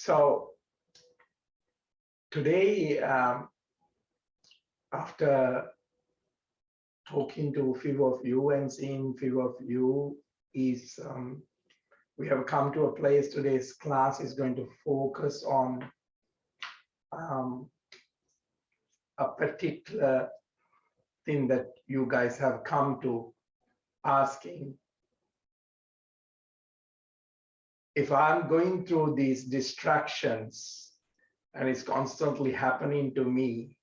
So today, after talking to a few of you and seeing few of you, is we have come to a place. Today's class is going to focus on a particular thing that you guys have come to asking. If I'm going through these distractions and it's constantly happening to me,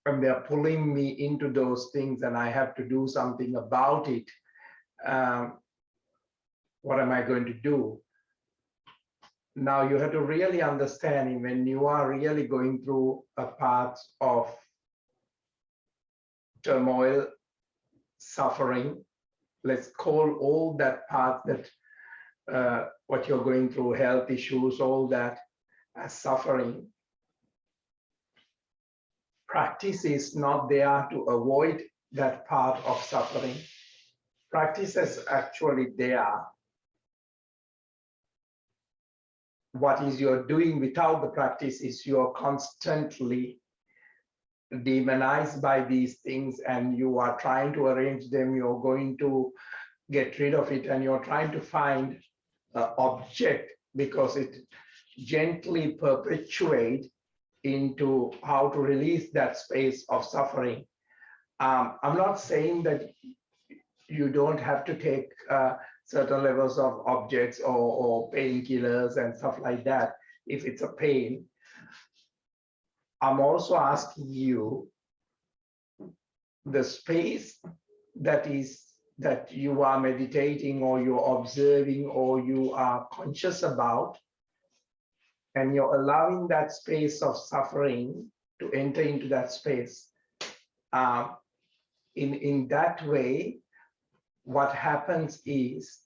and they're pulling me into those things and I have to do something about it, what am I going to do? Now you have to really understand, when you are really going through a path of turmoil, suffering, let's call all that path that what you're going through, health issues, all that as suffering. Practice is not there to avoid that part of suffering. Practice is actually there. What is you're doing without the practice is you're constantly demonized by these things and you are trying to arrange them. You're going to get rid of it and you're trying to find an object because it gently perpetuates into how to release that space of suffering. I'm not saying that you don't have to take certain levels of objects or painkillers and stuff like that if it's a pain. I'm also asking you the space that you are meditating or you're observing or you are conscious about, and you're allowing that space of suffering to enter into that space. In that way, what happens is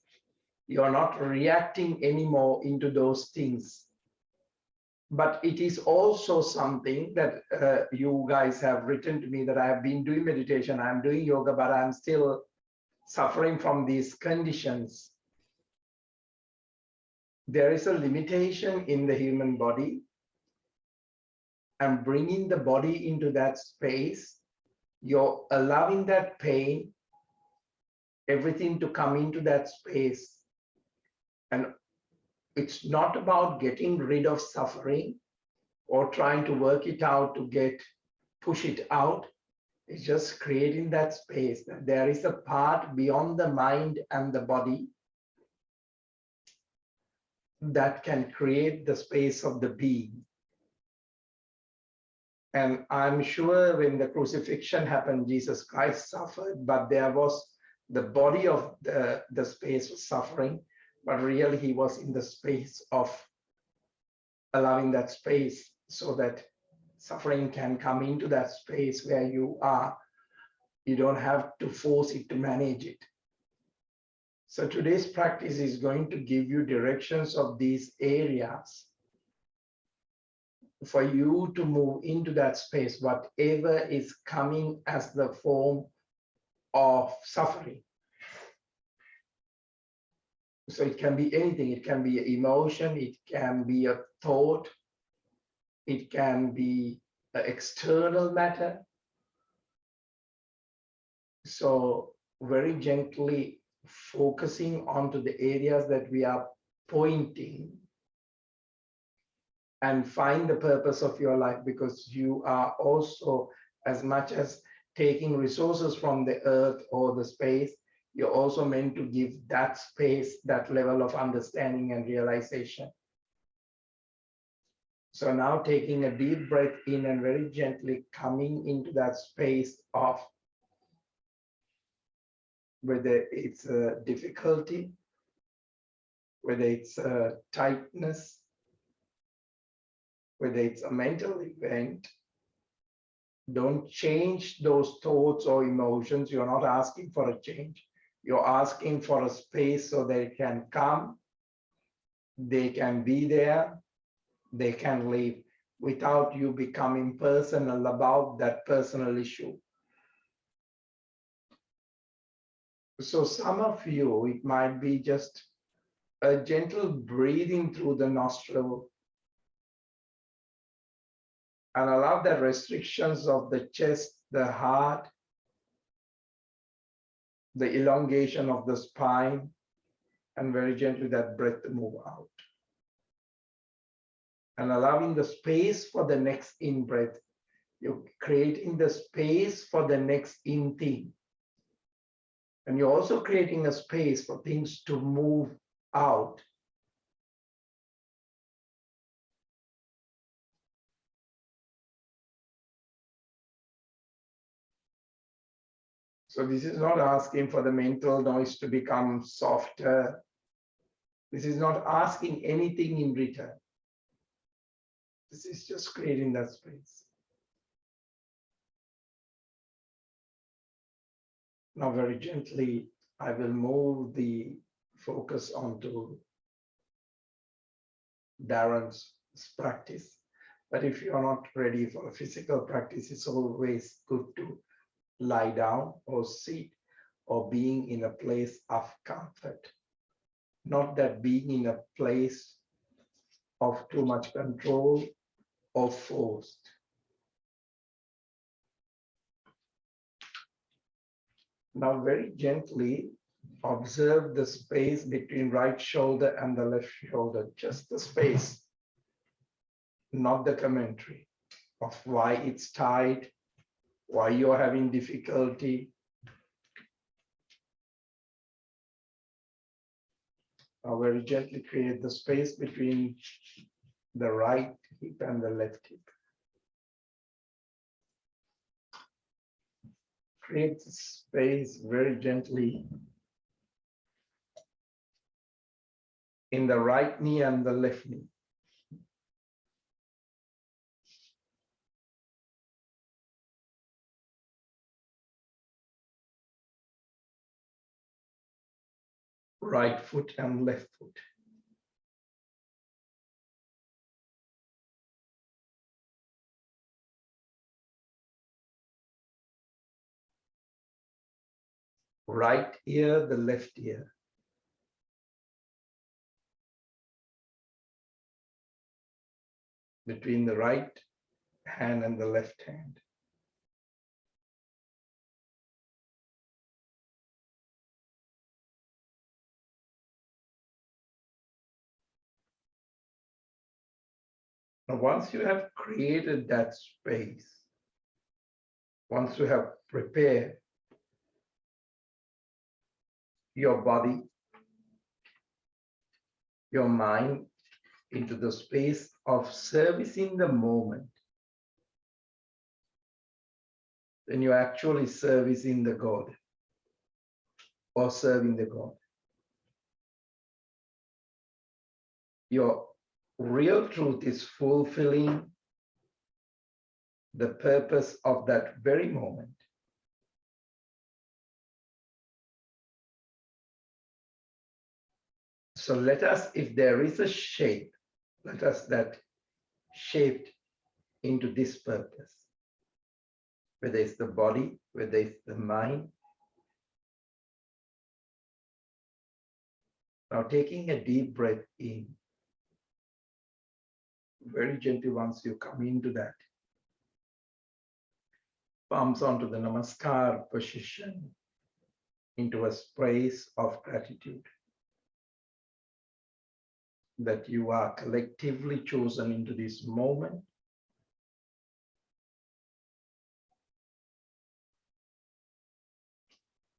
you're not reacting anymore into those things. But it is also something that you guys have written to me that I have been doing meditation, I'm doing yoga, but I'm still suffering from these conditions. There is a limitation in the human body, and bringing the body into that space, you're allowing that pain, everything to come into that space. And it's not about getting rid of suffering or trying to work it out to push it out. It's just creating that space that there is a part beyond the mind and the body that can create the space of the being. And I'm sure when the crucifixion happened, Jesus Christ suffered, but there was the body of the space was suffering, but really he was in the space of allowing that space so that suffering can come into that space where you are. You don't have to force it to manage it. So today's practice is going to give you directions of these areas for you to move into that space, whatever is coming as the form of suffering. So it can be anything. It can be an emotion, it can be a thought, it can be an external matter. So very gently focusing onto the areas that we are pointing, and find the purpose of your life, because you are also, as much as taking resources from the earth or the space, you're also meant to give that space, that level of understanding and realization. So now taking a deep breath in and very gently coming into that space of whether it's a difficulty, whether it's a tightness, whether it's a mental event. Don't change those thoughts or emotions. You're not asking for a change. You're asking for a space so they can come, they can be there, they can live without you becoming personal about that personal issue. So some of you, it might be just a gentle breathing through the nostril, and allow the restrictions of the chest, the heart, the elongation of the spine, and very gently that breath to move out. And allowing the space for the next in-breath. You're creating the space for the next in thing. And you're also creating a space for things to move out. So this is not asking for the mental noise to become softer. This is not asking anything in return. This is just creating that space. Now very gently, I will move the focus onto Darren's practice. But if you're not ready for a physical practice, it's always good to lie down or sit or being in a place of comfort. Not that being in a place of too much control or forced. Now very gently observe the space between right shoulder and the left shoulder, just the space, not the commentary of why it's tight, why you're having difficulty. Now very gently create the space between the right hip and the left hip. Create space very gently in the right knee and the left knee. Right foot and left foot. Right ear, the left ear. Between the right hand and the left hand. Now, once you have created that space, once you have prepared your body, your mind into the space of servicing the moment, then you're actually servicing the God or serving the God. Your real truth is fulfilling the purpose of that very moment. So let us, if there is a shape, let us that shaped into this purpose. Whether it's the body, whether it's the mind. Now taking a deep breath in. Very gently once you come into that. Palms onto the Namaskar position into a space of gratitude. That you are collectively chosen into this moment.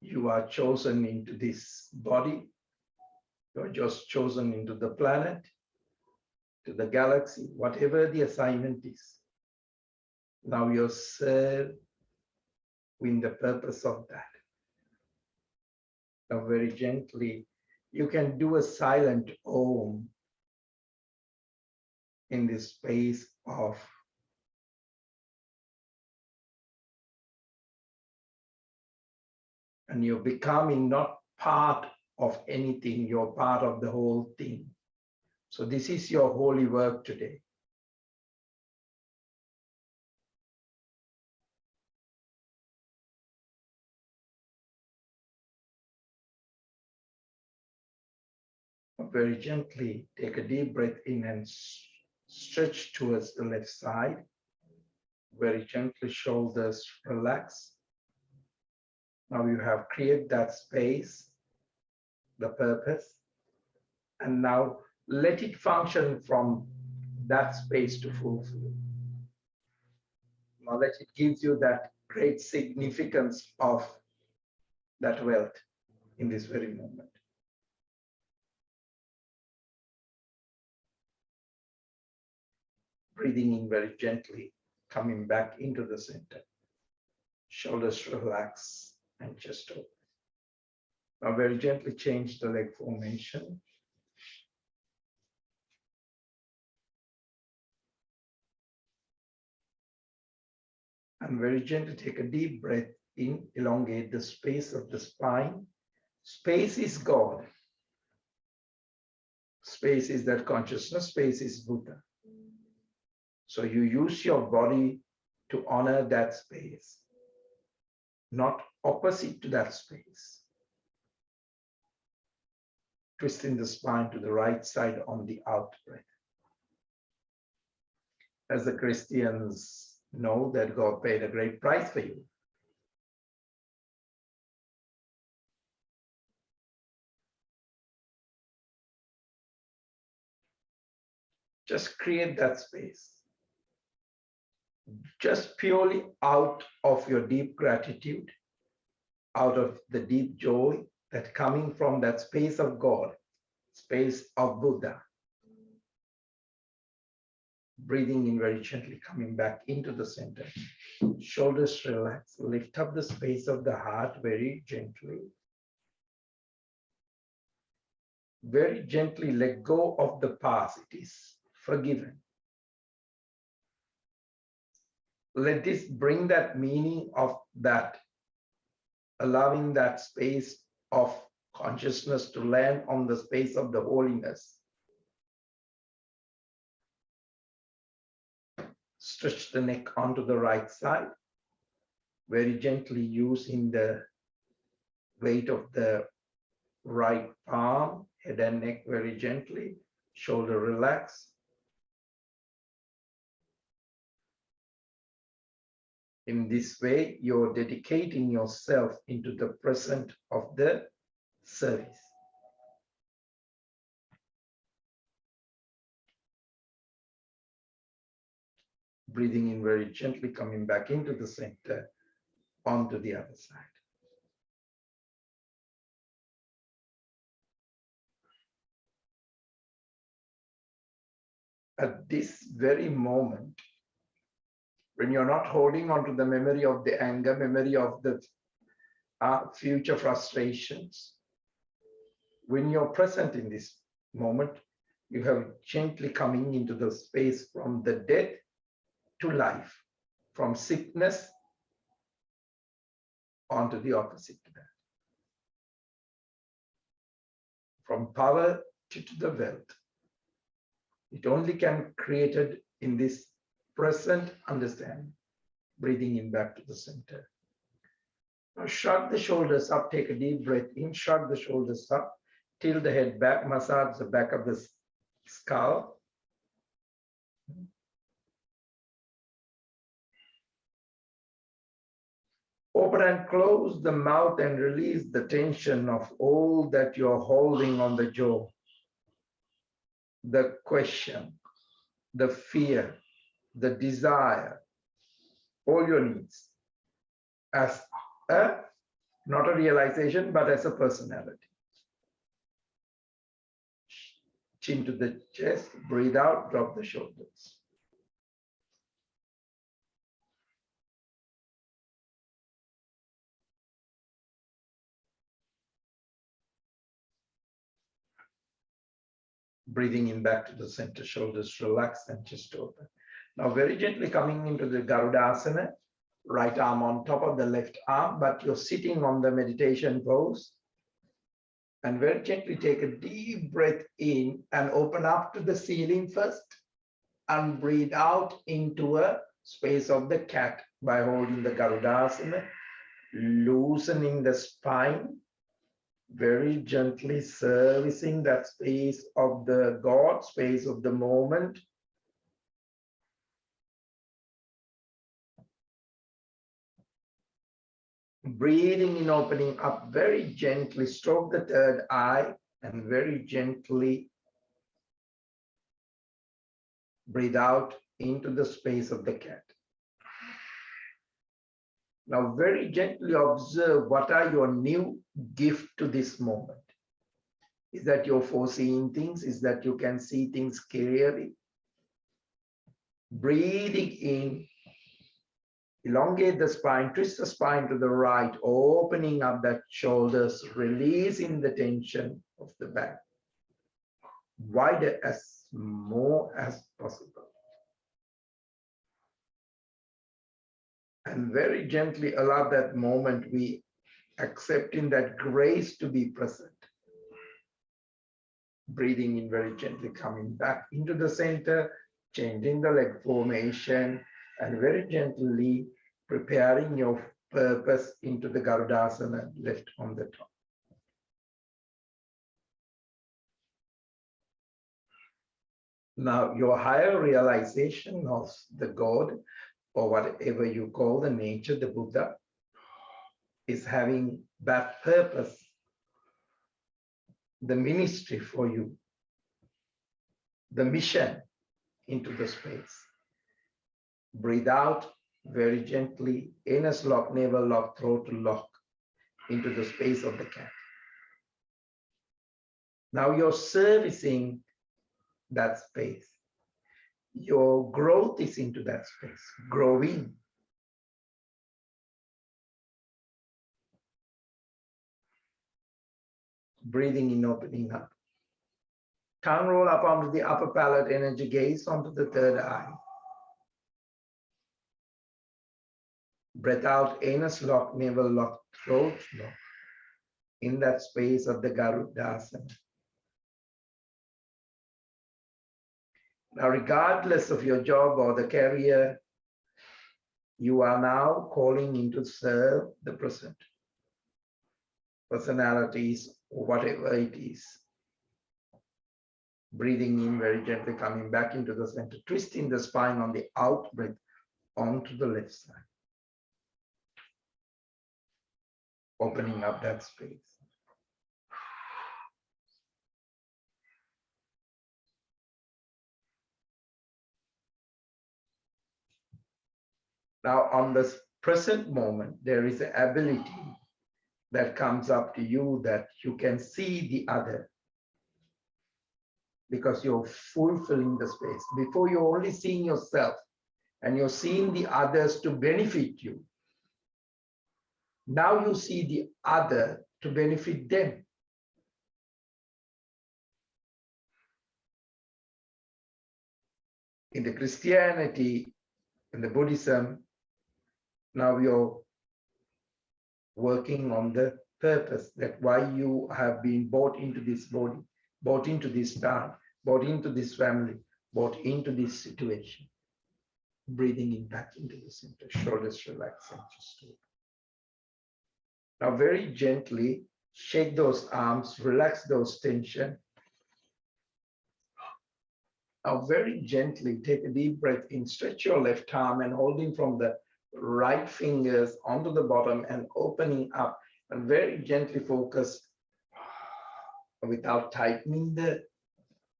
You are chosen into this body. You are just chosen into the planet, to the galaxy, whatever the assignment is. Now you're served with the purpose of that. Now very gently, you can do a silent Om in this space of and you're becoming not part of anything, you're part of the whole thing. So this is your holy work today. Very gently take a deep breath in and stretch towards the left side. Very gently, shoulders relax. Now you have created that space, the purpose, and now let it function from that space to fulfill. Now that it gives you that great significance of that wealth in this very moment. Breathing in very gently, coming back into the center. Shoulders relax and chest open. Now very gently change the leg formation. And very gently take a deep breath in, elongate the space of the spine. Space is God. Space is that consciousness, space is Buddha. So you use your body to honor that space, not opposite to that space. Twisting the spine to the right side on the out breath. As the Christians know that God paid a great price for you. Just create that space. Just purely out of your deep gratitude, out of the deep joy that coming from that space of God, space of Buddha. Breathing in very gently, coming back into the center. Shoulders relax, lift up the space of the heart very gently. Very gently let go of the past. It is forgiven. Let this bring that meaning of that, allowing that space of consciousness to land on the space of the holiness. Stretch the neck onto the right side. Very gently using the weight of the right palm, head and neck very gently, shoulder relax. In this way, you're dedicating yourself into the present of the service. Breathing in very gently, coming back into the center, onto the other side. At this very moment, when you're not holding on to the memory of the anger, memory of the future frustrations, when you're present in this moment, you have gently coming into the space from the death to life, from sickness onto the opposite to that, from power to the wealth. It only can be created in this present understanding. Breathing in back to the center. Now shrug the shoulders up, take a deep breath in, shrug the shoulders up, tilt the head back, massage the back of the skull. Open and close the mouth and release the tension of all that you're holding on the jaw. The question, the fear, the desire, all your needs as a, not a realization, but as a personality. Chin to the chest, breathe out, drop the shoulders. Breathing in back to the center, shoulders relaxed and chest open. Now very gently coming into the Garudasana, right arm on top of the left arm, but you're sitting on the meditation pose. And very gently take a deep breath in and open up to the ceiling first, and breathe out into a space of the cat by holding the Garudasana, loosening the spine, Very gently servicing that space of the God, space of the moment. Breathing in, opening up very gently, stroke the third eye and very gently breathe out into the space of the cat. Now very gently observe what are your new gift to this moment. Is that you're foreseeing things? Is that you can see things clearly? Breathing in, elongate the spine, twist the spine to the right, opening up that shoulders, releasing the tension of the back. Wider as more as possible. And very gently allow that moment, we accepting that grace to be present. Breathing in very gently, coming back into the center, changing the leg formation, and very gently preparing your purpose into the Garudasana, left on the top. Now, your higher realization of the God, or whatever you call the nature, the Buddha, is having that purpose, the ministry for you, the mission into the space. Breathe out very gently, anus lock, navel lock, throat lock into the space of the cat. Now you're servicing that space. Your growth is into that space, growing. Breathing in, opening up. Tongue roll up onto the upper palate, energy gaze onto the third eye. Breath out, anus lock, navel lock, throat lock in that space of the Garudasana. Now, regardless of your job or the career, you are now calling in to serve the present. Personalities, or whatever it is. Breathing in very gently, coming back into the center, twisting the spine on the out breath onto the left side. Opening up that space. Now, on this present moment, there is an ability that comes up to you that you can see the other because you're fulfilling the space. Before, you're only seeing yourself and you're seeing the others to benefit you. Now you see the other to benefit them. In the Christianity, in the Buddhism, now you're working on the purpose, that why you have been brought into this body, brought into this town, brought into this family, brought into this situation. Breathing in back into the center, shoulders relax and just open. Now very gently shake those arms, relax those tension. Now very gently take a deep breath in, stretch your left arm and holding from the right fingers onto the bottom and opening up, and very gently focus without tightening the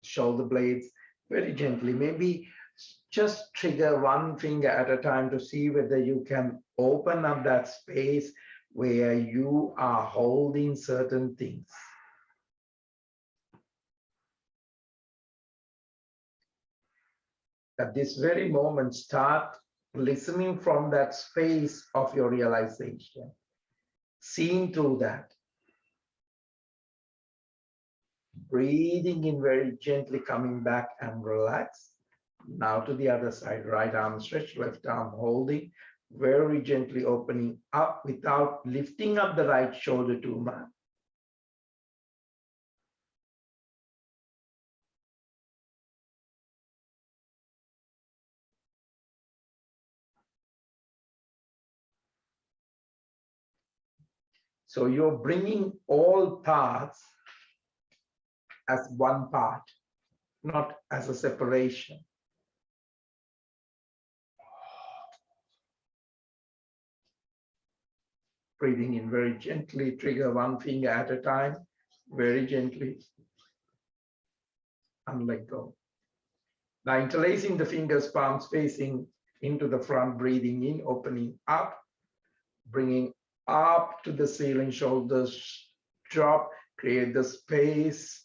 shoulder blades, very gently, maybe just trigger one finger at a time to see whether you can open up that space where you are holding certain things. At this very moment, start listening from that space of your realization, seeing through that. Breathing in very gently, coming back and relax. Now to the other side, right arm stretch, left arm holding, very gently opening up without lifting up the right shoulder too much. So you're bringing all parts as one part, not as a separation. Breathing in very gently, trigger one finger at a time, very gently, and let go. Now interlacing the fingers, palms facing into the front, breathing in, opening up, bringing up to the ceiling, shoulders drop, create the space.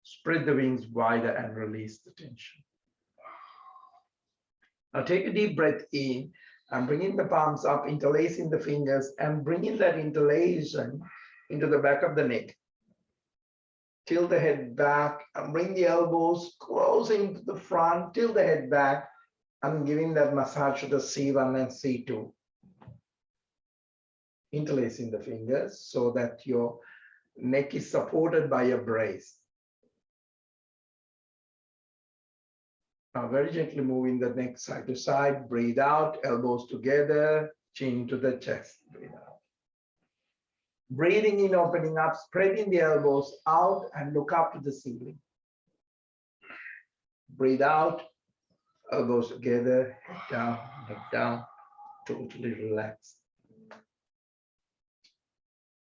Spread the wings wider and release the tension. Now take a deep breath in and bringing the palms up, interlacing the fingers and bringing that interlacing into the back of the neck. Tilt the head back and bring the elbows closing to the front, tilt the head back and giving that massage to the C1 and C2. Interlacing the fingers so that your neck is supported by a brace. Now very gently moving the neck side to side, breathe out, elbows together, chin to the chest, breathe out. Breathing in, opening up, spreading the elbows out and look up to the ceiling. Breathe out, elbows together, head down, totally relaxed.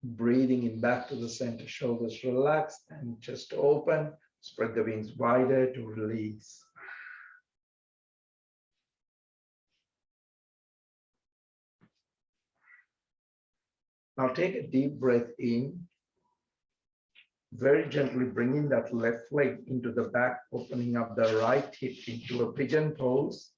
Breathing in back to the center, shoulders relaxed and chest open, spread the wings wider to release. Now take a deep breath in, very gently bringing that left leg into the back, opening up the right hip into a pigeon pose.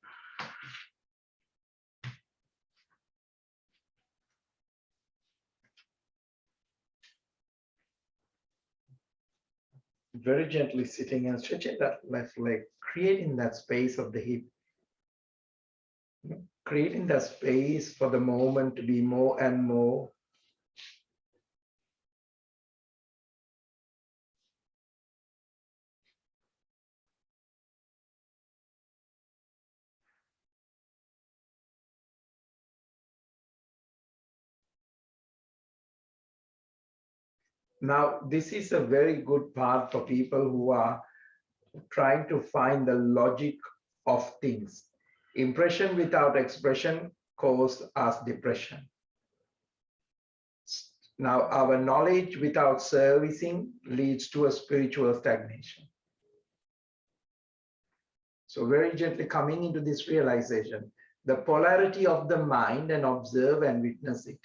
Very gently sitting and stretching that left leg, creating that space of the hip, creating that space for the moment to be more and more. Now, this is a very good part for people who are trying to find the logic of things. Impression without expression causes us depression. Now, our knowledge without servicing leads to a spiritual stagnation. So very gently coming into this realization, the polarity of the mind, and observe and witness it.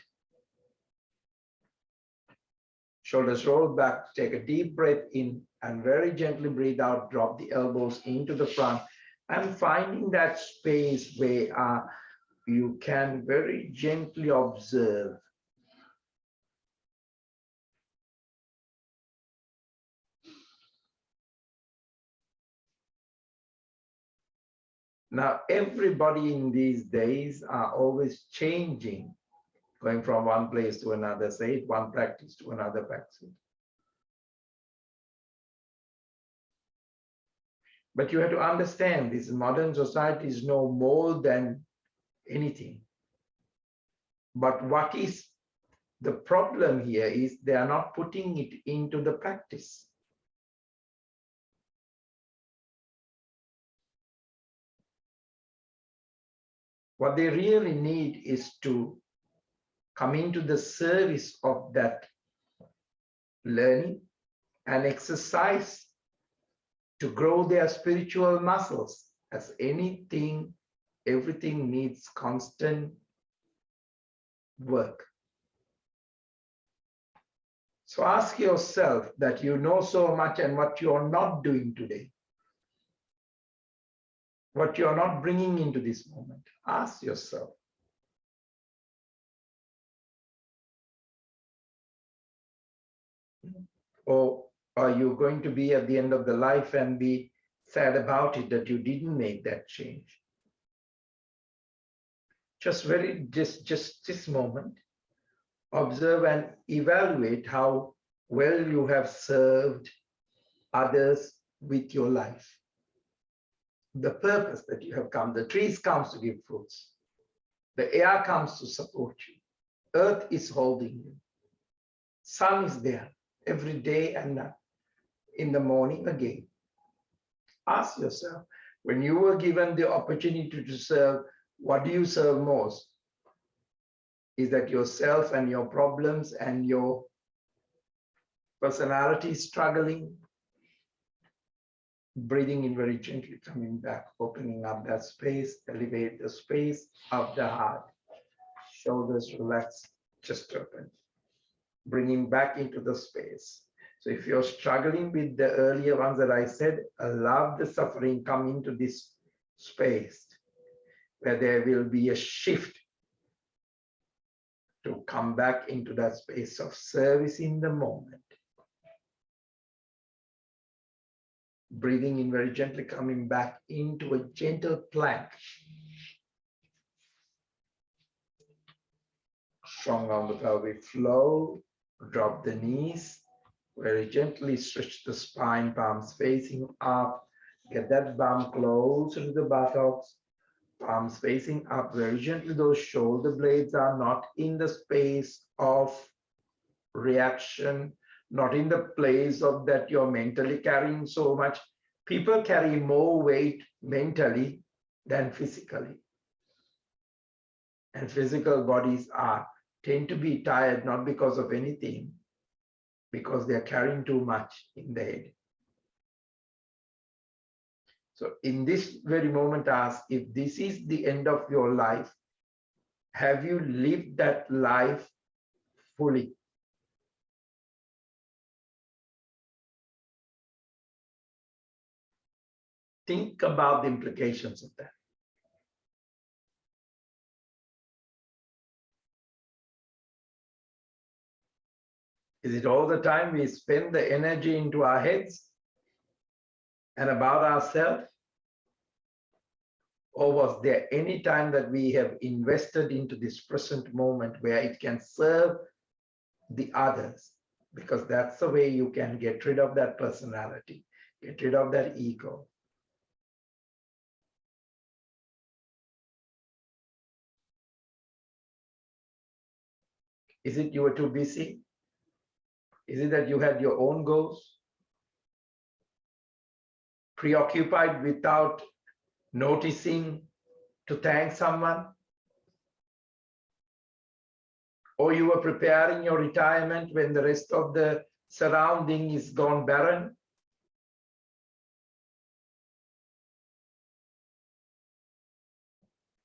Shoulders roll back, take a deep breath in and very gently breathe out, drop the elbows into the front and finding that space where you can very gently observe. Now, everybody in these days are always changing, going from one place to another, say one practice to another practice. But you have to understand this modern society is no more than anything. But what is the problem here is they are not putting it into the practice. What they really need is to come into the service of that learning and exercise to grow their spiritual muscles. As anything, everything needs constant work. So ask yourself that you know so much and what you are not doing today. What you are not bringing into this moment. Ask yourself. Or are you going to be at the end of the life and be sad about it that you didn't make that change? Just this moment, Observe and evaluate how well you have served others with your life. The purpose that you have come. The trees comes to give fruits. The air comes to support you. Earth is holding you. Sun is there every day and in the morning again. Ask yourself, when you were given the opportunity to serve, what do you serve most? Is that yourself and your problems and your personality struggling? Breathing in very gently, coming back, opening up that space, elevate the space of the heart. Shoulders relax, chest open. Bringing back into the space. So if you're struggling with the earlier ones that I said, allow the suffering come into this space where there will be a shift to come back into that space of service in the moment. Breathing in very gently, coming back into a gentle plank. Strong on the pelvic floor, drop the knees, very gently stretch the spine, palms facing up. Get that bum closer to the buttocks, palms facing up very gently. Those shoulder blades are not in the space of reaction, not in the place of that you're mentally carrying so much. People carry more weight mentally than physically. And physical bodies tend to be tired, not because of anything, because they're carrying too much in the head. So in this very moment, ask, if this is the end of your life, have you lived that life fully? Think about the implications of that. Is it all the time we spend the energy into our heads and about ourselves? Or was there any time that we have invested into this present moment where it can serve the others? Because that's the way you can get rid of that personality, get rid of that ego. Is it you were too busy? Is it that you had your own goals? Preoccupied without noticing to thank someone? Or you were preparing your retirement when the rest of the surrounding is gone barren?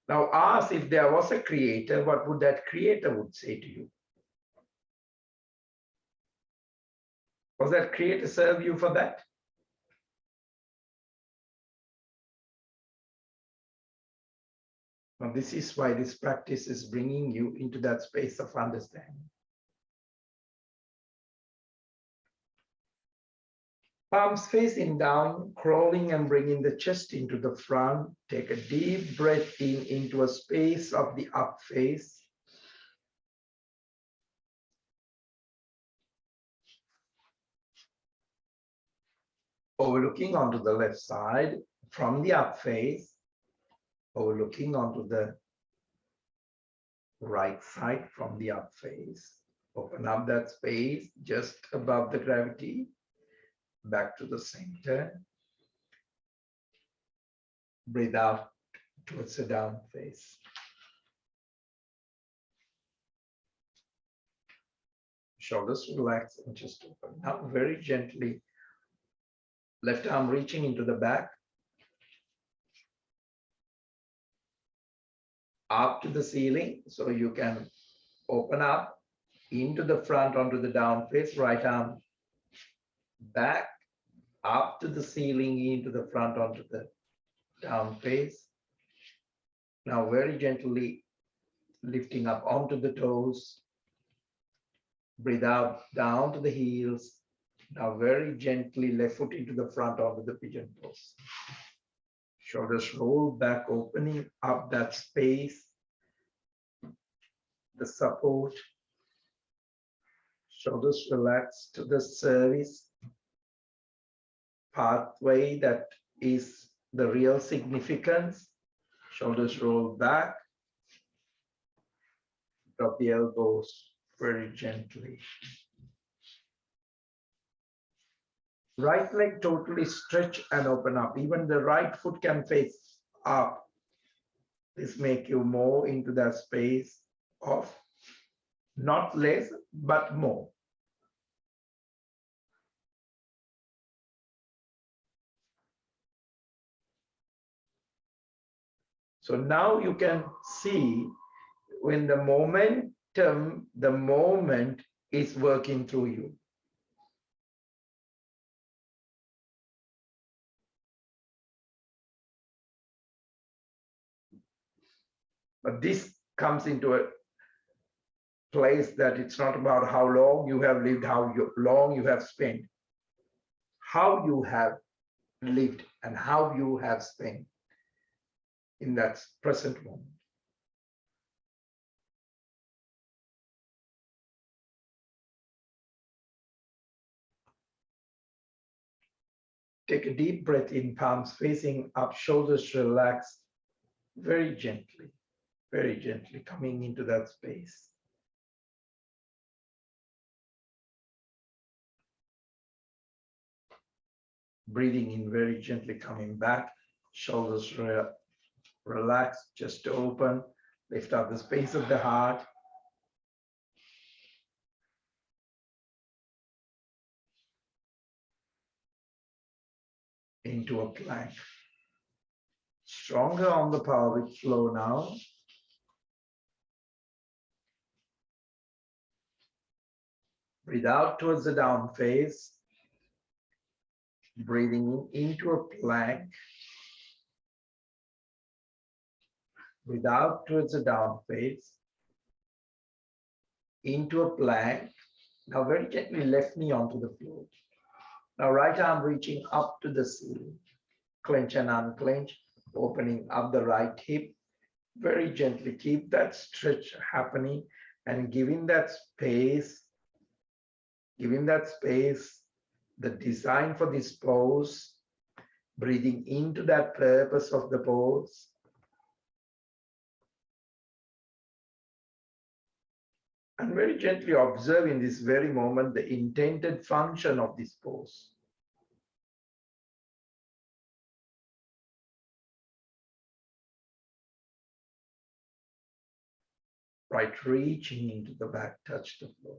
Now ask, if there was a creator, what would that creator would say to you? Was that creator serve you for that? Now this is why this practice is bringing you into that space of understanding. Palms facing down, crawling and bringing the chest into the front. Take a deep breath in into a space of the up face. Overlooking onto the left side from the up face, overlooking onto the right side from the up face. Open up that space just above the gravity, back to the center. Breathe out towards the down face. Shoulders relax and just open. Now very gently, left arm reaching into the back, up to the ceiling, so you can open up into the front onto the down face, right arm back, up to the ceiling, into the front onto the down face. Now very gently lifting up onto the toes. Breathe out down to the heels. Now very gently left foot into the front onto the pigeon pose. Shoulders roll back, opening up that space, the support. Shoulders relax to the service pathway that is the real significance. Shoulders roll back. Drop the elbows very gently. Right leg totally stretch and open up. Even the right foot can face up. This make you more into that space of not less, but more. So now you can see when the momentum, the moment is working through you. But this comes into a place that it's not about how long you have lived, how long you have spent, how you have lived and how you have spent in that present moment. Take a deep breath in, palms facing up, shoulders relaxed, very gently coming into that space. Breathing in very gently, coming back, shoulders relaxed, just open, lift up the space of the heart. Into a plank. Stronger on the pelvic floor now. Breathe out towards the down face. Breathing into a plank. Breathe out towards the down face. Into a plank. Now very gently left knee onto the floor. Now right arm reaching up to the ceiling. Clench and unclench, opening up the right hip. Very gently keep that stretch happening and giving that space, the design for this pose, breathing into that purpose of the pose. And very gently observe in this very moment the intended function of this pose. Right, reaching into the back, touch the floor.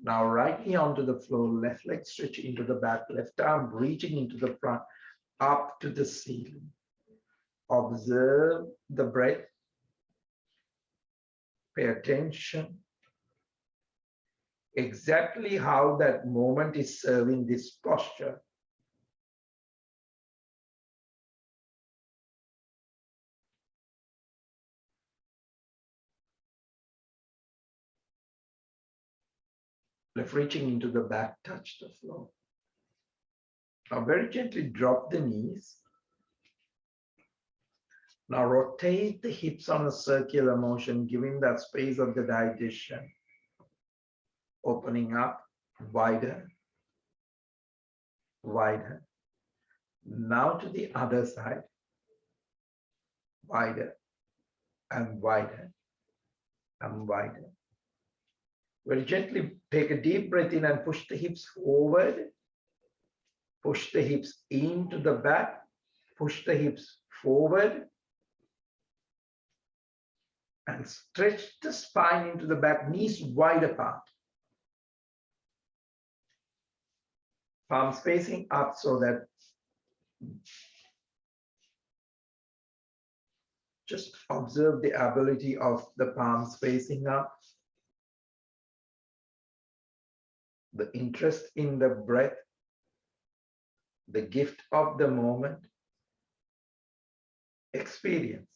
Now right knee onto the floor, left leg stretch into the back, left arm reaching into the front, up to the ceiling. Observe the breath. Pay attention. Exactly how that moment is serving this posture. Left reaching into the back, touch the floor. Now very gently drop the knees. Now rotate the hips on a circular motion, giving that space of the digestion. Opening up wider, wider. Now to the other side, wider and wider and wider. Very gently take a deep breath in and push the hips forward. Push the hips into the back. Push the hips forward. And stretch the spine into the back, knees wide apart. Palms facing up so that just observe the ability of the palms facing up. The interest in the breath, the gift of the moment, experience.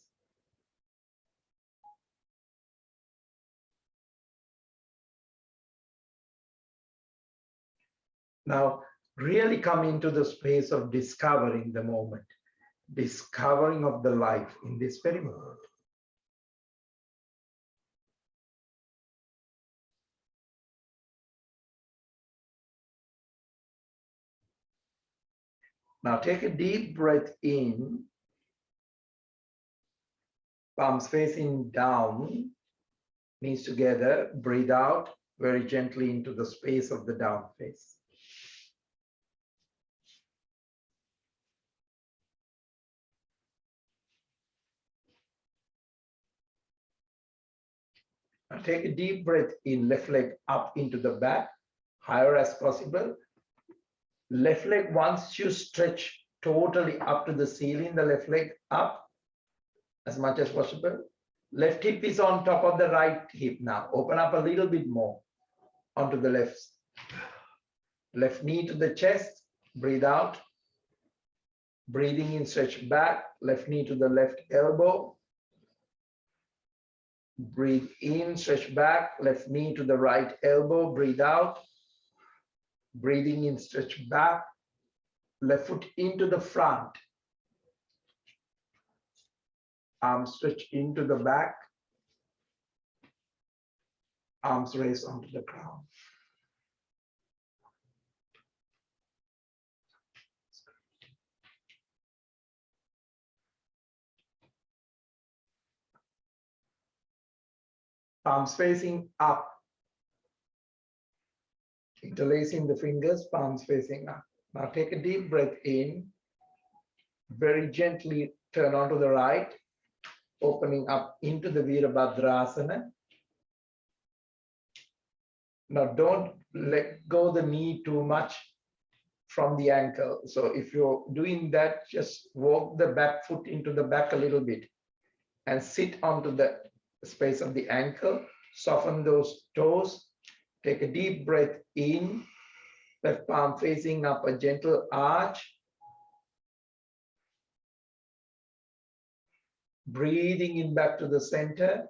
Now, really come into the space of discovering the moment, discovering of the life in this very moment. Now take a deep breath in, palms facing down, knees together. Breathe out very gently into the space of the down face. Now take a deep breath in, left leg up into the back, higher as possible. Left leg, once you stretch totally up to the ceiling, the left leg up as much as possible. Left hip is on top of the right hip now. Open up a little bit more onto the left. Left knee to the chest, breathe out. Breathing in, stretch back, left knee to the left elbow. Breathe in, stretch back, left knee to the right elbow, breathe out. Breathing in, stretch back, left foot into the front. Arms stretch into the back. Arms raise onto the ground. Palms facing up. Interlacing the fingers, palms facing up. Now take a deep breath in. Very gently turn onto the right, opening up into the Virabhadrasana. Now don't let go the knee too much from the ankle. So if you're doing that, just walk the back foot into the back a little bit and sit onto the space of the ankle. Soften those toes. Take a deep breath in, left palm facing up, a gentle arch. Breathing in back to the center.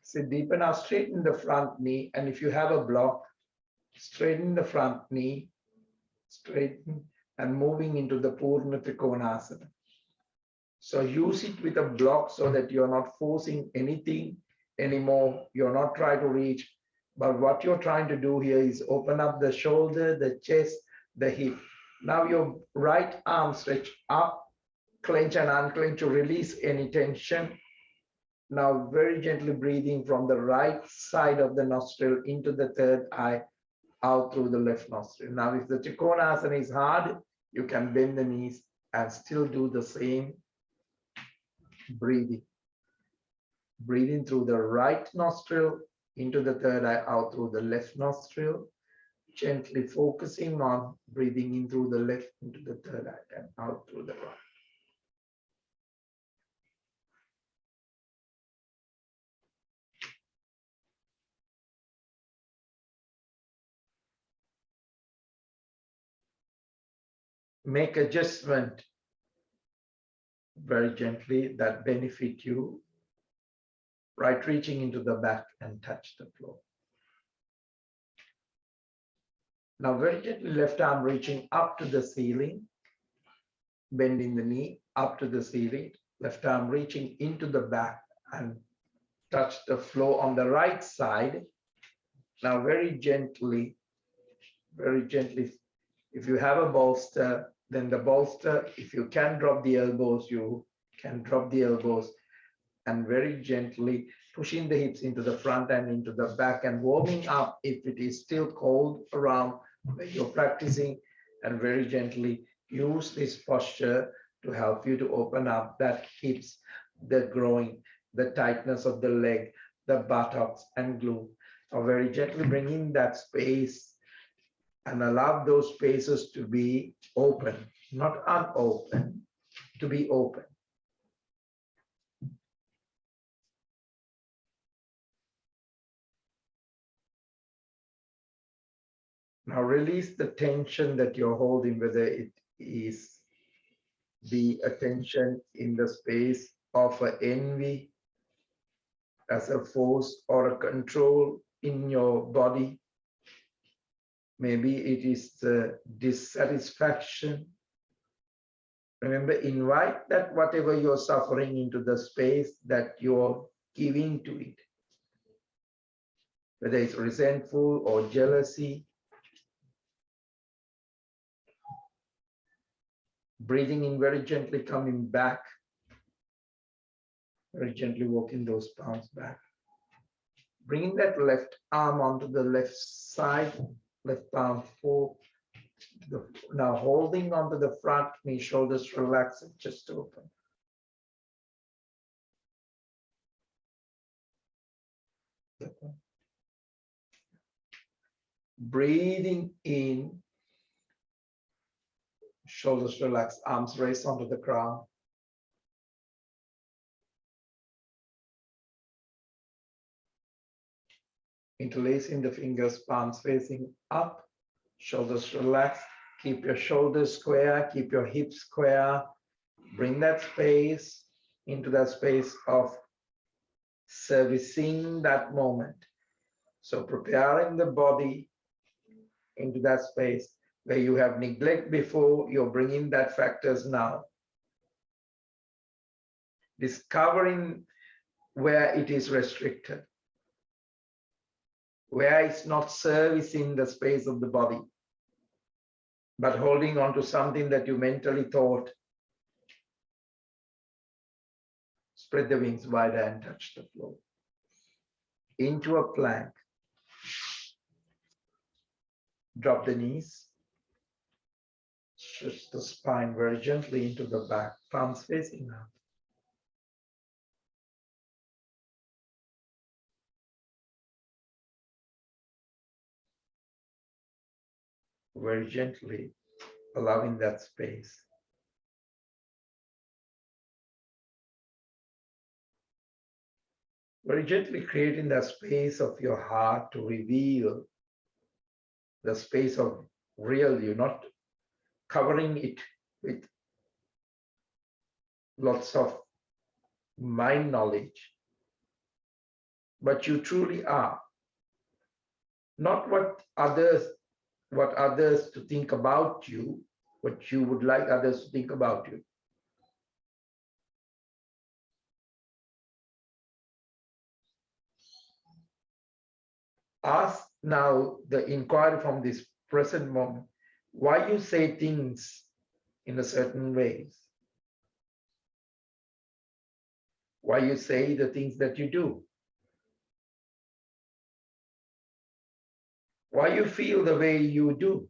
Sit deep enough, straighten the front knee. And if you have a block, straighten the front knee, straighten and moving into the Purna Trikonasana. So use it with a block so that you're not forcing anything anymore. You're not trying to reach, but what you're trying to do here is open up the shoulder, the chest, the hip. Now your right arm stretch up, clench and unclench to release any tension. Now very gently breathing from the right side of the nostril into the third eye, out through the left nostril. Now if the Trikonasana is hard, you can bend the knees and still do the same breathing. Breathing through the right nostril into the third eye, out through the left nostril. Gently focusing on breathing in through the left into the third eye and out through the right. Make adjustment very gently that benefit you. Right, reaching into the back and touch the floor. Now very gently left arm reaching up to the ceiling, bending the knee up to the ceiling, left arm reaching into the back and touch the floor on the right side. Now very gently, if you have a bolster, then the bolster, if you can drop the elbows, you can drop the elbows and very gently pushing the hips into the front and into the back and warming up if it is still cold around where you're practicing, and very gently use this posture to help you to open up that hips, the groin, the tightness of the leg, the buttocks and glute. Or very gently bring in that space and allow those spaces to be open, not unopen, to be open. Now release the tension that you're holding, whether it is the attention in the space of an envy as a force or a control in your body. Maybe it is the dissatisfaction. Remember, invite that whatever you're suffering into the space that you're giving to it. Whether it's resentful or jealousy, Breathing in very gently, coming back. Very gently walking those palms back. Bringing that left arm onto the left side, left palm forward. Now holding onto the front knee, shoulders relaxed, chest open. Breathing in, shoulders relaxed, arms raised onto the ground. Interlacing the fingers, palms facing up, shoulders relaxed. Keep your shoulders square, keep your hips square. Bring that space into that space of servicing that moment. So preparing the body into that space where you have neglect before, you're bringing that factors now. Discovering where it is restricted, where it's not servicing the space of the body, but holding on to something that you mentally thought. Spread the wings wider and touch the floor. Into a plank. Drop the knees. Stretch the spine very gently into the back, palms facing up. Very gently, allowing that space. Very gently creating that space of your heart to reveal the space of real you, not covering it with lots of mind knowledge, but you truly are. Not what others to think about you, what you would like others to think about you. Ask now the inquiry from this present moment, why you say things in a certain ways, why you say the things that you do, why you feel the way you do,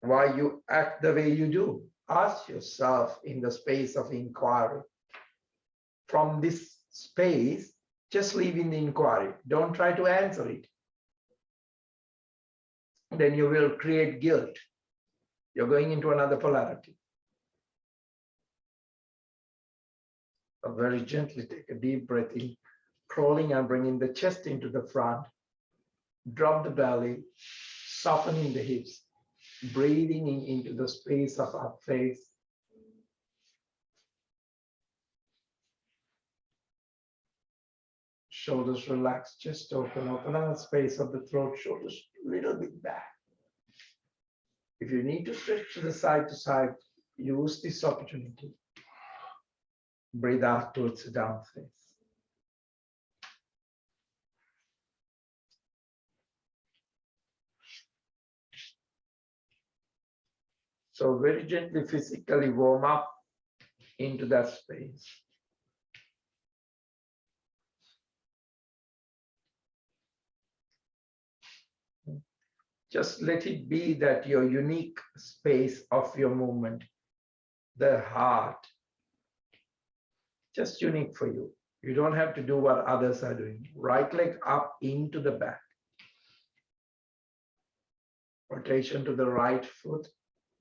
why you act the way you do. Ask yourself in the space of inquiry. From this space, just leave in the inquiry. Don't try to answer it. Then you will create guilt. You're going into another polarity. So very gently take a deep breath in, crawling and bringing the chest into the front. Drop the belly, softening the hips, breathing in into the space of our face. Shoulders relaxed, chest open, open up the space of the throat, shoulders a little bit back. If you need to stretch to side, use this opportunity. Breathe out towards the down face. So very gently physically warm up into that space. Just let it be that your unique space of your movement, the heart, just unique for you. You don't have to do what others are doing. Right leg up into the back. Rotation to the right foot,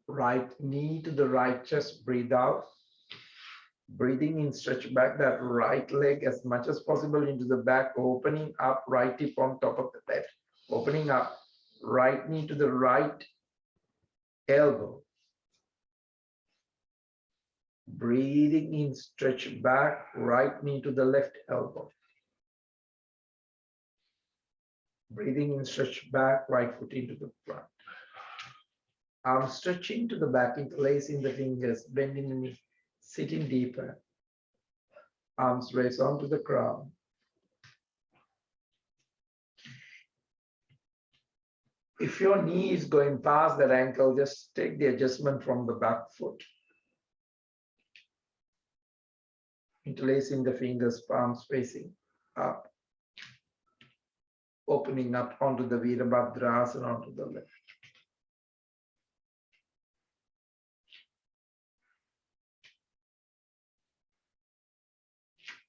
right knee to the right chest, breathe out. Breathing in, stretch back that right leg as much as possible into the back, opening up, right hip on top of the left, opening up, right knee to the right elbow. Breathing in, stretch back, right knee to the left elbow. Breathing in, stretch back, right foot into the front. Arms stretching to the back, interlacing the fingers, bending the knee, sitting deeper. Arms raised onto the ground. If your knee is going past that ankle, just take the adjustment from the back foot. Interlacing the fingers, palms facing up. Opening up onto the Virabhadrasana onto the left.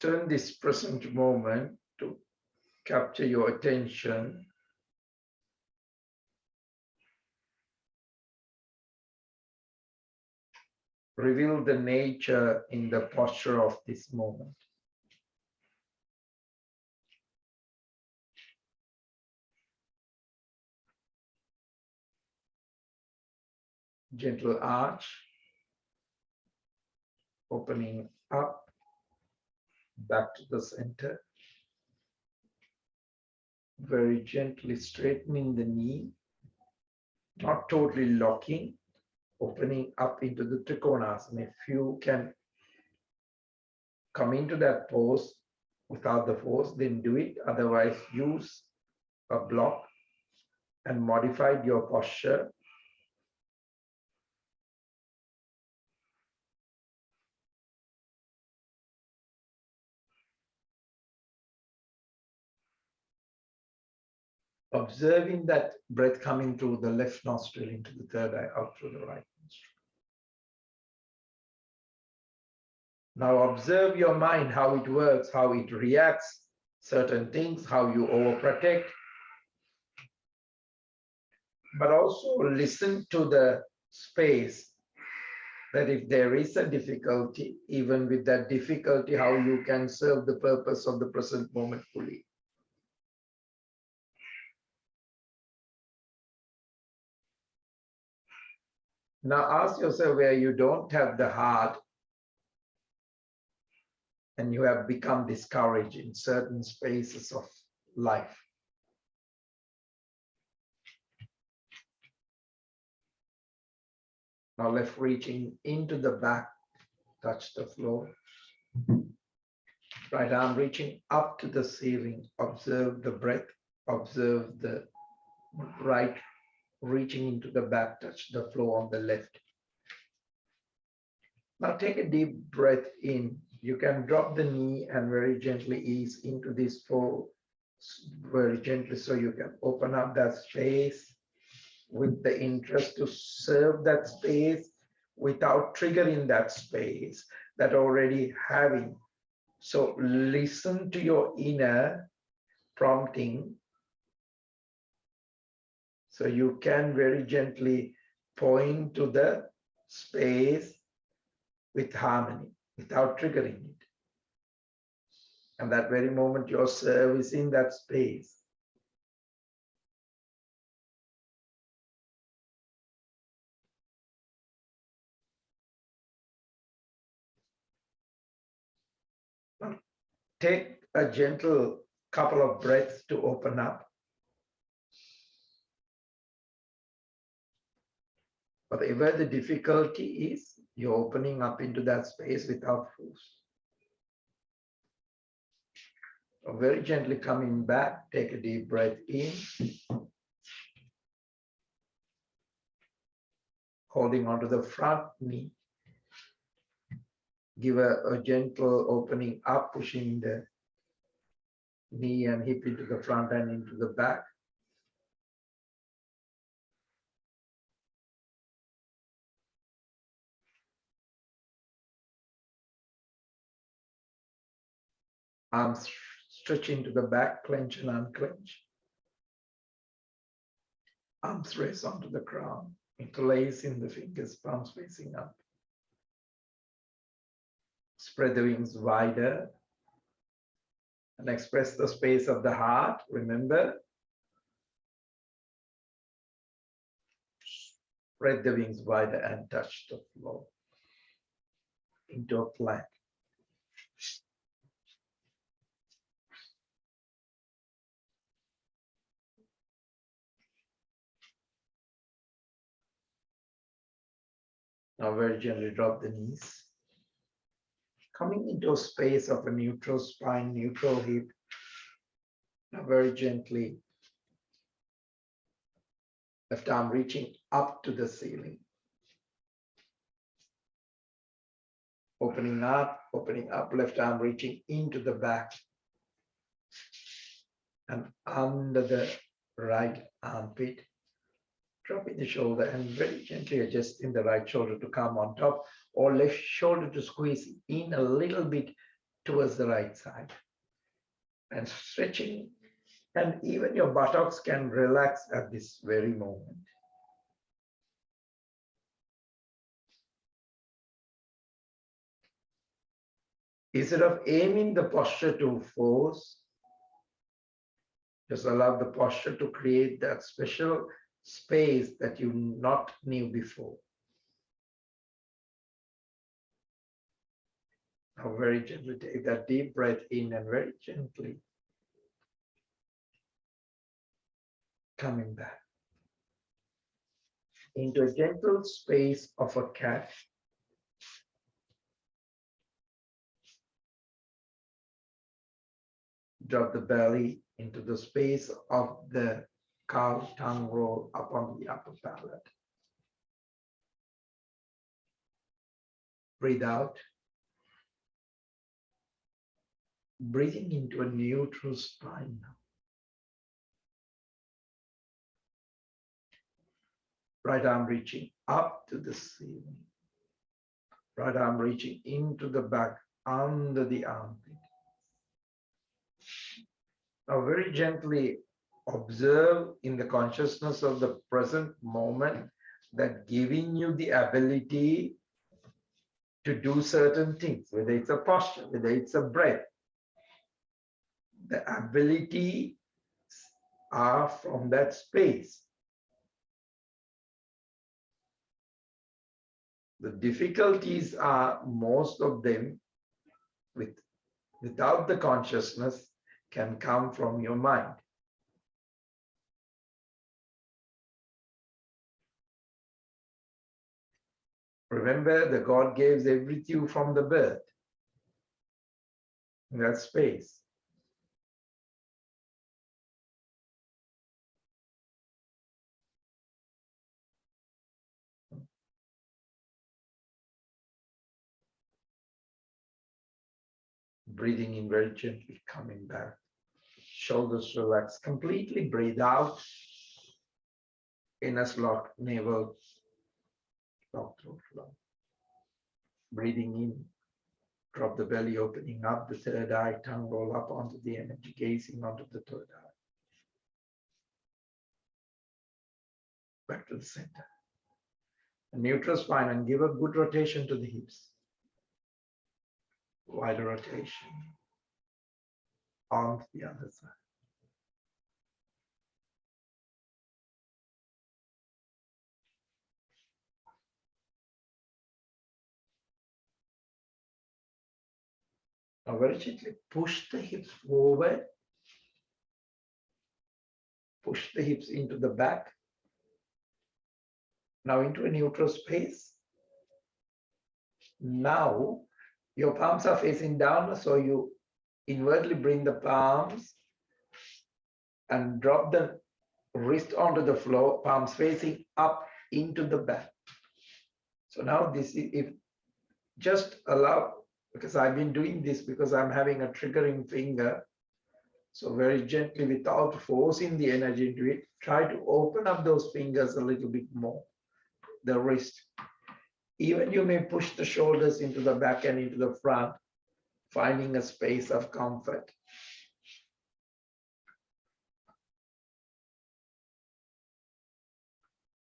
Turn this present moment to capture your attention. Reveal the nature in the posture of this moment. Gentle arch, opening up, back to the center. Very gently straightening the knee, not totally locking, opening up into the Trikonasana. If you can come into that pose without the force, then do it. Otherwise, use a block and modify your posture. Observing that breath coming through the left nostril into the third eye, out through the right nostril. Now observe your mind, how it works, how it reacts, certain things, how you overprotect. But also listen to the space, that if there is a difficulty, even with that difficulty, how you can serve the purpose of the present moment fully. Now ask yourself where you don't have the heart and you have become discouraged in certain spaces of life. Now left reaching into the back, touch the floor. Right arm reaching up to the ceiling. Observe the breath. Observe the right reaching into the back, touch the floor on the left. Now take a deep breath in. You can drop the knee and very gently ease into this fold, very gently, so you can open up that space with the interest to serve that space without triggering that space that already having. So listen to your inner prompting. So you can very gently point to the space with harmony, without triggering it. And that very moment your service in that space. Take a gentle couple of breaths to open up. Whatever the difficulty is, you're opening up into that space without force. So very gently coming back, take a deep breath in. Holding onto the front knee. Give a gentle opening up, pushing the knee and hip into the front and into the back. Arms stretch into the back, clench and unclench. Arms raise onto the crown, interlacing the fingers, palms facing up. Spread the wings wider and express the space of the heart. Remember, spread the wings wider and touch the floor into a plank. Now very gently drop the knees. Coming into a space of a neutral spine, neutral hip. Now very gently Left arm reaching up to the ceiling. Opening up, left arm reaching into the back and under the right armpit. Dropping the shoulder and very gently adjusting the right shoulder to come on top, or left shoulder to squeeze in a little bit towards the right side. And stretching, and even your buttocks can relax at this very moment. Instead of aiming the posture to force, just allow the posture to create that special space that you not knew before. Now very gently take that deep breath in and very gently coming back into a gentle space of a cat. Drop the belly into the space of the cow tongue roll upon the upper palate. Breathe out. Breathing into a neutral spine now. Right arm reaching up to the ceiling. Right arm reaching into the back under the armpit. Now very gently observe in the consciousness of the present moment that giving you the ability to do certain things, whether it's a posture, whether it's a breath. The abilities are from that space. The difficulties are, most of them, without the consciousness, can come from your mind. Remember, the God gives everything from the birth, in that space. Breathing in very gently, coming back. Shoulders relax. Completely breathe out. Inner lock, navel, lock, throat, lock. Breathing in. Drop the belly, opening up the third eye, tongue roll up onto the energy, gazing onto the third eye. Back to the center. A neutral spine and give a good rotation to the hips. Wider rotation. On the other side. Now very gently push the hips forward. Push the hips into the back. Now into a neutral space. Now your palms are facing down, so you inwardly bring the palms and drop the wrist onto the floor, palms facing up into the back. So now this is, if just allow, because I've been doing this because I'm having a triggering finger. So very gently, without forcing the energy into it, try to open up those fingers a little bit more, the wrist. Even you may push the shoulders into the back and into the front, finding a space of comfort.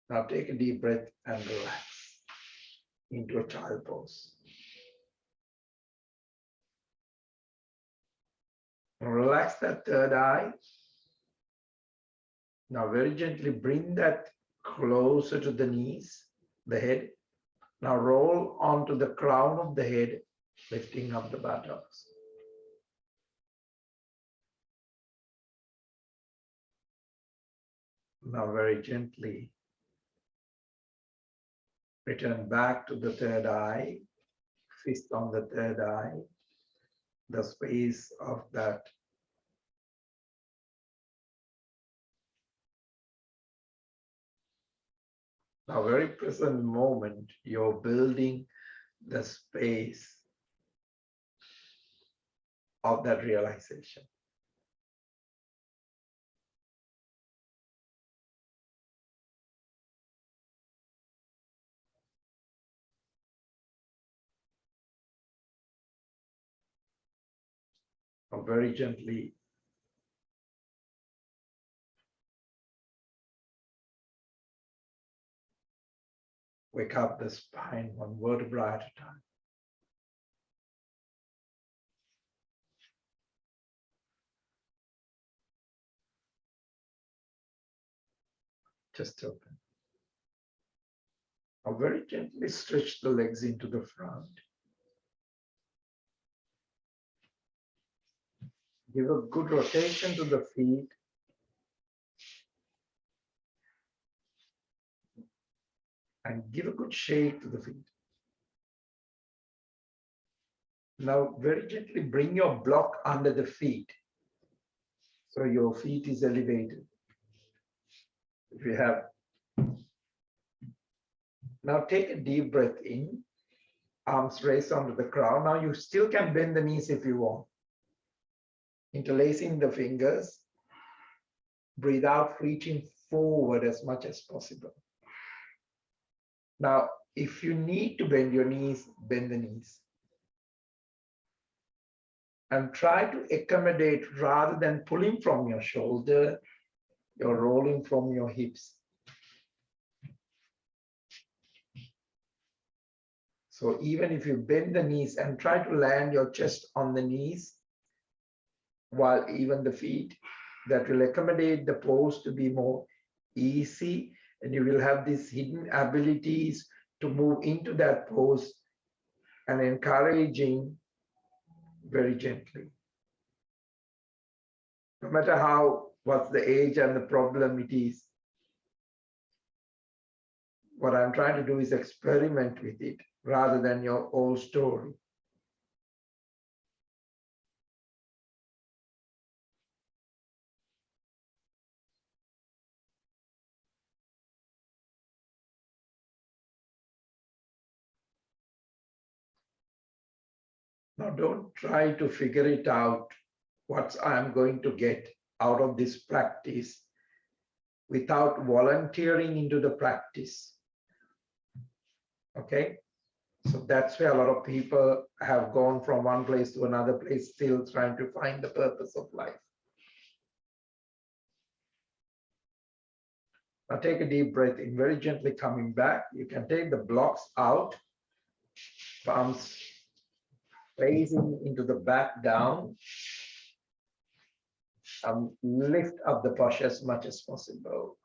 Now take a deep breath and relax into a child pose. Relax that third eye. Now very gently bring that closer to the knees, the head. Now roll onto the crown of the head, lifting up the buttocks. Now very gently return back to the third eye, fist on the third eye, the space of that Now, very present moment, you're building the space of that realization. Now, very gently wake up the spine one vertebra at a time. Just open. Now, very gently stretch the legs into the front. Give a good rotation to the feet. And give a good shake to the feet. Now, very gently bring your block under the feet. So your feet is elevated. If you have. Now take a deep breath in. Arms raised onto the ground. Now you still can bend the knees if you want. Interlacing the fingers. Breathe out, reaching forward as much as possible. Now, if you need to bend your knees, bend the knees. And try to accommodate rather than pulling from your shoulder, you're rolling from your hips. So even if you bend the knees and try to land your chest on the knees, while even the feet, that will accommodate the pose to be more easy, and you will have these hidden abilities to move into that pose and encouraging very gently. No matter what's the age and the problem it is, what I'm trying to do is experiment with it rather than your old story. Now, don't try to figure it out, what I'm going to get out of this practice without volunteering into the practice. Okay? So that's where a lot of people have gone from one place to another place, still trying to find the purpose of life. Now take a deep breath in, very gently coming back. You can take the blocks out, palms facing into the back down. Lift up the posture as much as possible.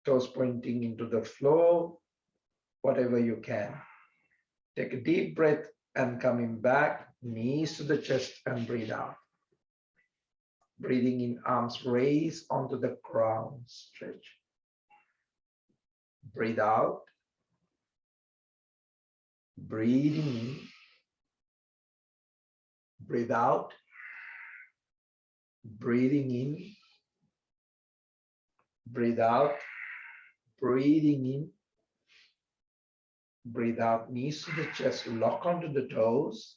Toes pointing into the floor, whatever you can. Take a deep breath and coming back, knees to the chest and breathe out. Breathing in, arms raised onto the ground, stretch. Breathe out. Breathing in. Breathe out. Breathing in. Breathe out. Breathing in. Breathe out, knees to the chest, lock onto the toes.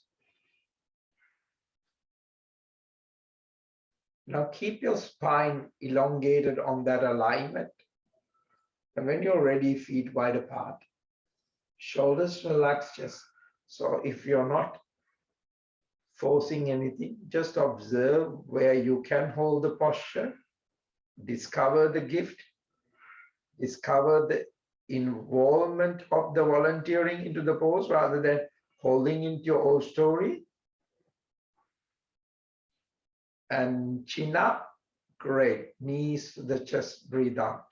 Now keep your spine elongated on that alignment. And when you're ready, feet wide apart. Shoulders relaxed, chest. So if you're not forcing anything, just observe where you can hold the posture. Discover the gift. Discover the involvement of the volunteering into the pose rather than holding into your own story. And chin up, great. Knees to the chest, breathe out.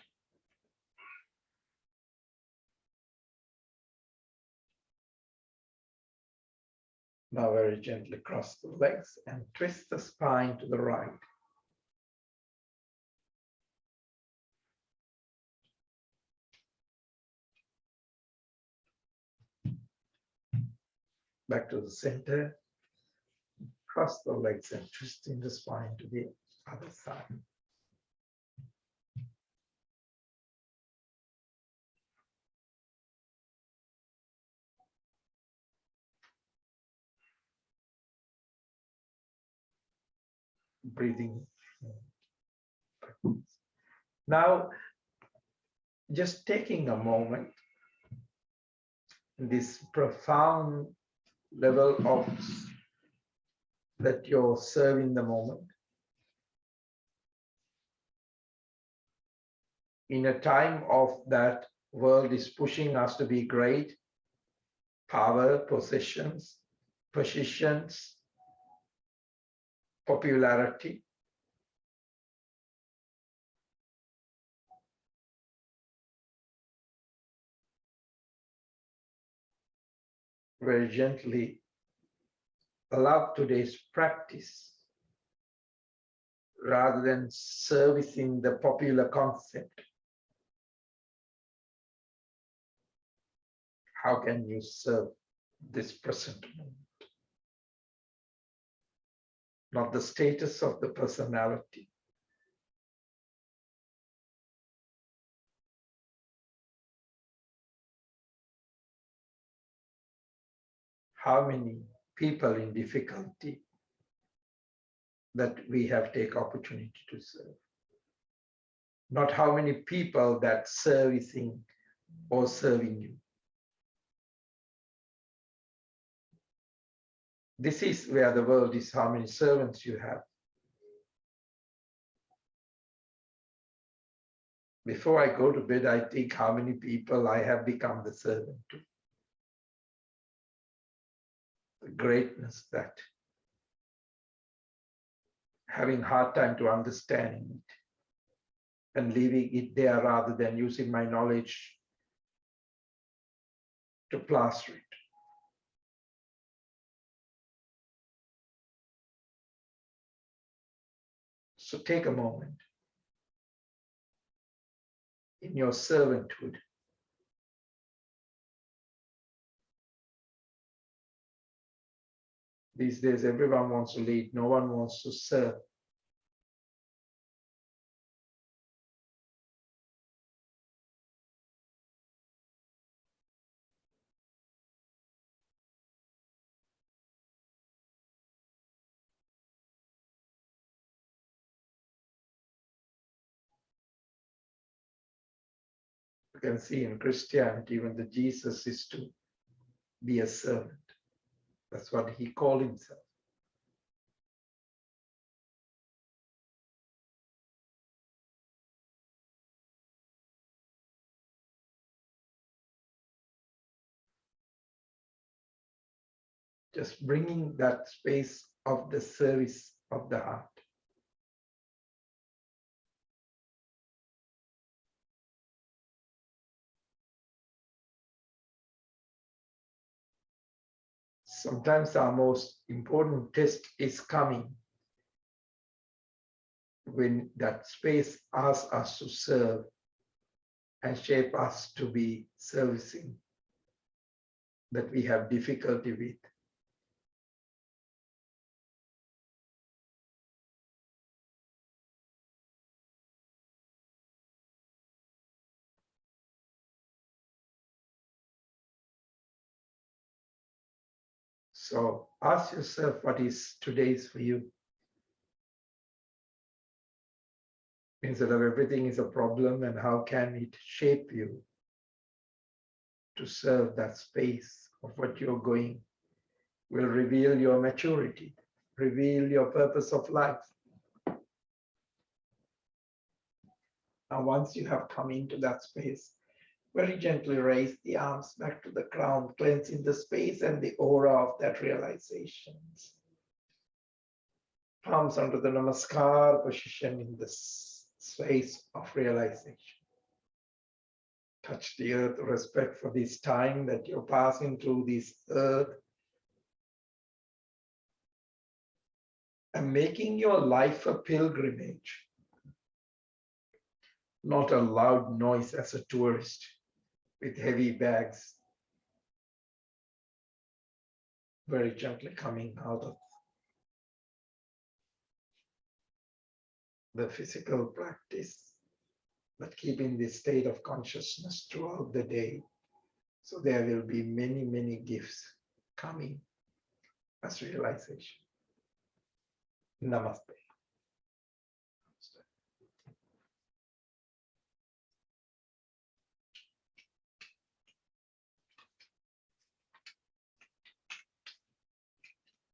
Now very gently cross the legs and twist the spine to the right. Back to the center. Cross the legs and twisting the spine to the other side. breathing. Now, just taking a moment, this profound level of that you're serving the moment. In a time of that world is pushing us to be great, power, positions, popularity. Very gently allow today's practice rather than servicing the popular concept. How can you serve this present moment? Not the status of the personality. How many people in difficulty that we have take opportunity to serve? Not how many people that servicing or serving you. This is where the world is, how many servants you have. Before I go to bed, I think how many people I have become the servant to. The greatness that having hard time to understanding it and leaving it there rather than using my knowledge to plaster it. So take a moment in your servanthood. These days, everyone wants to lead, no one wants to serve. You can see in Christianity, even the Jesus is to be a servant. That's what he called himself. Just bringing that space of the service of the heart. Sometimes our most important test is coming when that space asks us to serve and shape us to be servicing that we have difficulty with. So ask yourself what is today's for you. Instead of everything is a problem, and how can it shape you to serve that space of what you're going will reveal your maturity, reveal your purpose of life. Now, once you have come into that space, very gently raise the arms back to the ground, cleansing the space and the aura of that realization. Palms onto the Namaskar position in the space of realization. Touch the earth, respect for this time that you're passing through this earth. And making your life a pilgrimage, not a loud noise as a tourist with heavy bags, very gently coming out of the physical practice, but keeping this state of consciousness throughout the day. So there will be many, many gifts coming as realization. Namaste.